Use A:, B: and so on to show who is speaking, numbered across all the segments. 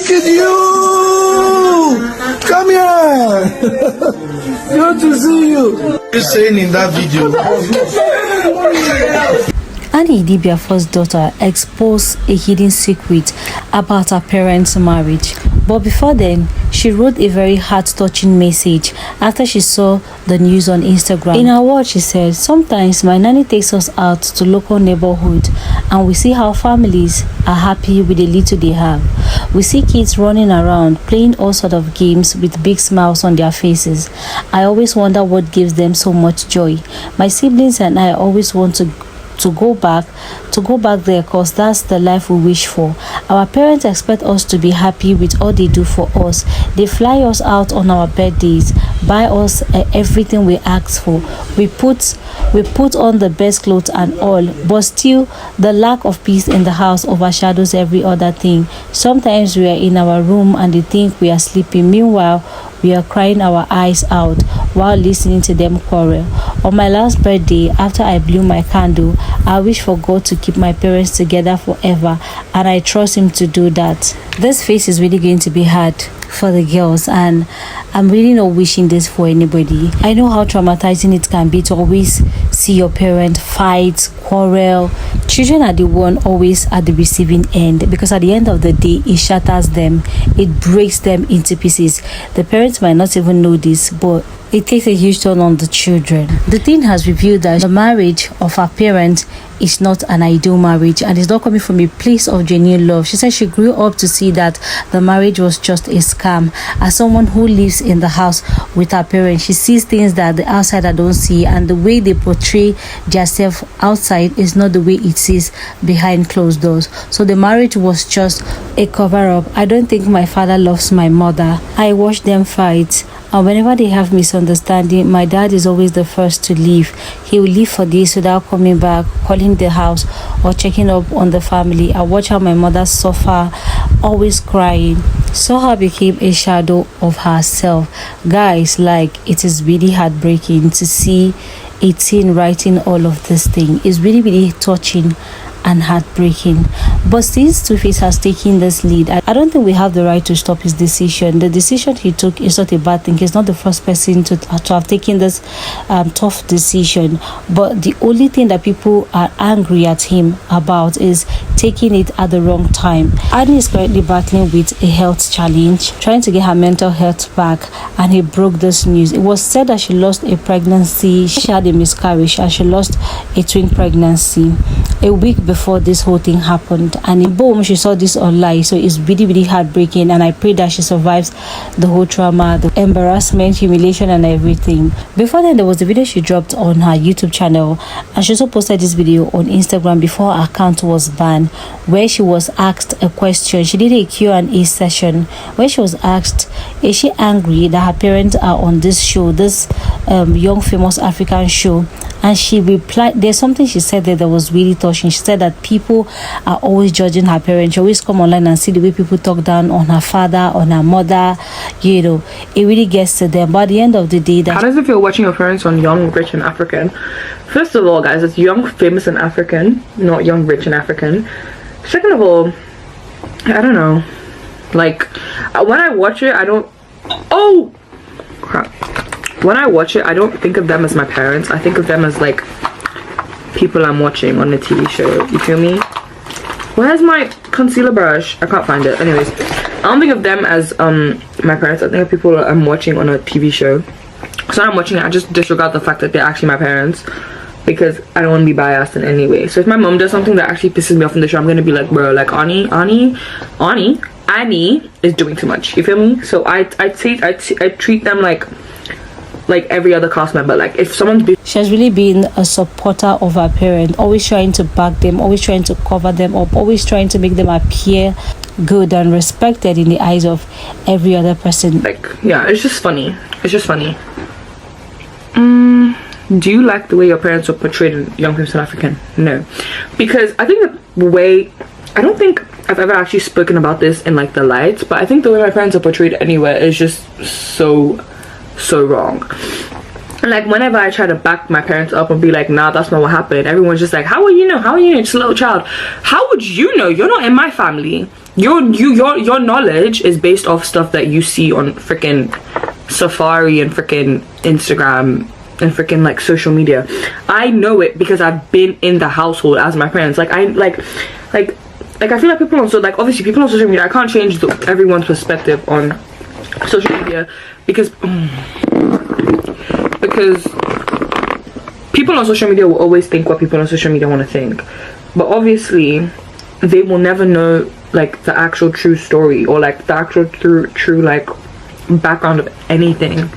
A: Look at you! Come here! Good to see you. You're saying in that video.
B: Annie Idibiafo's daughter exposed a hidden secret about her parents' marriage. But before then, she wrote a very heart-touching message after she saw the news on Instagram. In her words, she said, "Sometimes my nanny takes us out to local neighborhood and we see how families are happy with the little they have. We see kids running around, playing all sorts of games with big smiles on their faces. I always wonder what gives them so much joy. My siblings and I always want to go back there because that's the life we wish for. Our parents expect us to be happy with all they do for us. They fly us out on our birthdays, buy us everything we ask for. We put on the best clothes and all, but still the lack of peace in the house overshadows every other thing. Sometimes we are in our room and they think we are sleeping. Meanwhile, we are crying our eyes out while listening to them quarrel. On my last birthday, after I blew my candle, I wish for God to keep my parents together forever, and I trust him to do that." This phase is really going to be hard for the girls, and I'm really not wishing this for anybody. I know how traumatizing it can be to always see your parent fight, quarrel. Children are the one always at the receiving end, because at the end of the day, it shatters them, it breaks them into pieces. The parents might not even know this, but it takes a huge toll on the children. The teen has revealed that the marriage of her parents is not an ideal marriage and it's not coming from a place of genuine love. She said she grew up to see that the marriage was just a scam. As someone who lives in the house with her parents, she sees things that the outsider don't see, and the way they portray themselves outside is not the way it is behind closed doors. So the marriage was just a cover-up. "I don't think my father loves my mother. I watch them fight. And whenever they have misunderstanding, my dad is always the first to leave. He will leave for days without coming back, calling the house or checking up on the family. I watch how my mother suffer, always crying." So her became a shadow of herself. Guys, like, it is really heartbreaking to see a teen writing all of this thing. It's really, really touching and heartbreaking. But since Two-Face has taken this lead, I don't think we have the right to stop his decision. The decision he took is not a bad thing. He's not the first person to have taken this tough decision. But the only thing that people are angry at him about is taking it at the wrong time. Annie is currently battling with a health challenge, trying to get her mental health back, and he broke this news. It was said that she lost a pregnancy, she had a miscarriage, and she lost a twin pregnancy a week before this whole thing happened, and boom, she saw this online. So it's really, really heartbreaking, and I pray that she survives the whole trauma, the embarrassment, humiliation, and everything. Before then, there was a video she dropped on her YouTube channel, and she also posted this video on Instagram before her account was banned, where she was asked a question. She did a Q&A session where she was asked, is she angry that her parents are on this show, this young famous African show? And she replied, there's something she said that was really touching. She said that people are always judging her parents. She always come online and see the way people talk down on her father, on her mother. You know, it really gets to them. But at the end of the day,
C: how does it feel watching your parents on Young, Rich, and African? First of all, guys, it's Young, Famous, and African, not Young, Rich, and African. Second of all, I don't know. Like, when I watch it, I don't... Oh! Crap. When I watch it, I don't think of them as my parents. I think of them as, like, people I'm watching on a TV show. You feel me? Where's my concealer brush? I can't find it. Anyways, I don't think of them as my parents. I think of people I'm watching on a TV show. So when I'm watching it, I just disregard the fact that they're actually my parents, because I don't want to be biased in any way. So if my mom does something that actually pisses me off in the show, I'm gonna be like, bro, like, Annie is doing too much. You feel me? So I treat them like every other cast member. Like, if someone's
B: she has really been a supporter of her parent, always trying to back them, always trying to cover them up, always trying to make them appear good and respected in the eyes of every other person. Like,
C: yeah, it's just funny. It's just funny. Do you like the way your parents were portrayed in Young, Famous, and African? No, because I think the way, I don't think I've ever actually spoken about this in like the lights, but I think the way my parents are portrayed anywhere is just so wrong. And like, whenever I try to back my parents up and be like, nah, that's not what happened, everyone's just like, how will you know? How will you know? It's a little child. How would you know? You're not in my family. your knowledge is based off stuff that you see on freaking Safari and freaking Instagram and freaking like social media. I know it because I've been in the household as my parents. Like I feel like people on obviously people on social media, I can't change everyone's perspective on social media because people on social media will always think what people on social media want to think, but obviously they will never know like the actual true story or like the actual true like background of anything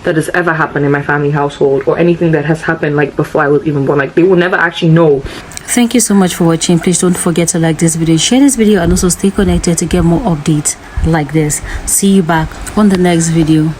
C: that has ever happened in my family household or anything that has happened like before I was even born. Like they will never actually know.
B: Thank you so much for watching. Please don't forget to like this video, share this video, and also stay connected to get more updates like this. See you back on the next video.